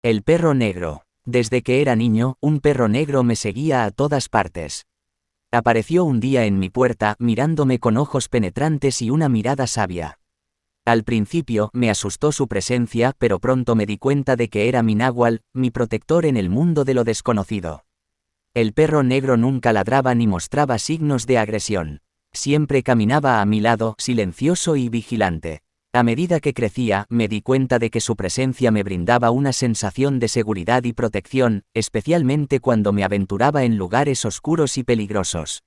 El perro negro. Desde que era niño, un perro negro me seguía a todas partes. Apareció un día en mi puerta, mirándome con ojos penetrantes y una mirada sabia. Al principio, me asustó su presencia, pero pronto me di cuenta de que era mi náhuatl, mi protector en el mundo de lo desconocido. El perro negro nunca ladraba ni mostraba signos de agresión. Siempre caminaba a mi lado, silencioso y vigilante. A medida que crecía, me di cuenta de que su presencia me brindaba una sensación de seguridad y protección, especialmente cuando me aventuraba en lugares oscuros y peligrosos.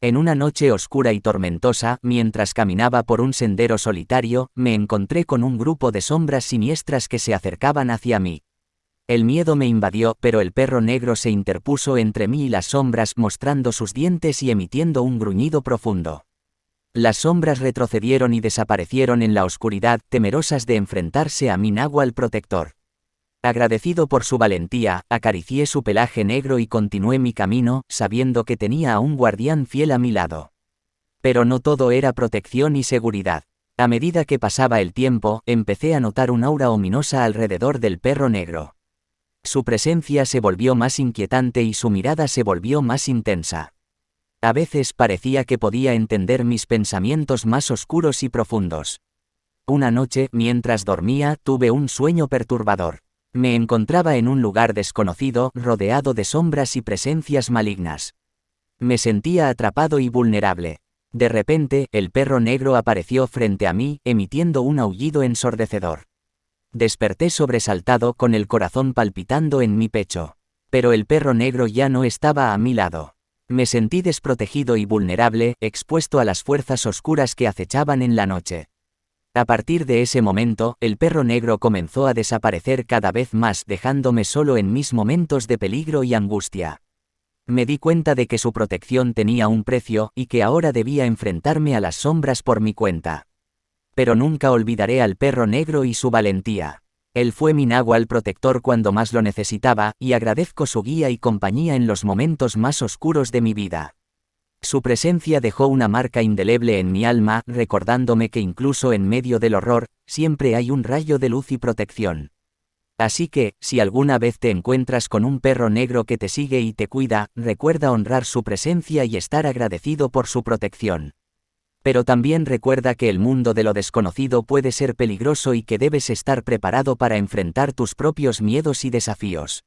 En una noche oscura y tormentosa, mientras caminaba por un sendero solitario, me encontré con un grupo de sombras siniestras que se acercaban hacia mí. El miedo me invadió, pero el perro negro se interpuso entre mí y las sombras, mostrando sus dientes y emitiendo un gruñido profundo. Las sombras retrocedieron y desaparecieron en la oscuridad, temerosas de enfrentarse a mi náhuatl protector. Agradecido por su valentía, acaricié su pelaje negro y continué mi camino, sabiendo que tenía a un guardián fiel a mi lado. Pero no todo era protección y seguridad. A medida que pasaba el tiempo, empecé a notar un aura ominosa alrededor del perro negro. Su presencia se volvió más inquietante y su mirada se volvió más intensa. A veces parecía que podía entender mis pensamientos más oscuros y profundos. Una noche, mientras dormía, tuve un sueño perturbador. Me encontraba en un lugar desconocido, rodeado de sombras y presencias malignas. Me sentía atrapado y vulnerable. De repente, el perro negro apareció frente a mí, emitiendo un aullido ensordecedor. Desperté sobresaltado, con el corazón palpitando en mi pecho. Pero el perro negro ya no estaba a mi lado. Me sentí desprotegido y vulnerable, expuesto a las fuerzas oscuras que acechaban en la noche. A partir de ese momento, el perro negro comenzó a desaparecer cada vez más, dejándome solo en mis momentos de peligro y angustia. Me di cuenta de que su protección tenía un precio, y que ahora debía enfrentarme a las sombras por mi cuenta. Pero nunca olvidaré al perro negro y su valentía. Él fue mi náhuatl protector cuando más lo necesitaba, y agradezco su guía y compañía en los momentos más oscuros de mi vida. Su presencia dejó una marca indeleble en mi alma, recordándome que incluso en medio del horror, siempre hay un rayo de luz y protección. Así que, si alguna vez te encuentras con un perro negro que te sigue y te cuida, recuerda honrar su presencia y estar agradecido por su protección. Pero también recuerda que el mundo de lo desconocido puede ser peligroso y que debes estar preparado para enfrentar tus propios miedos y desafíos.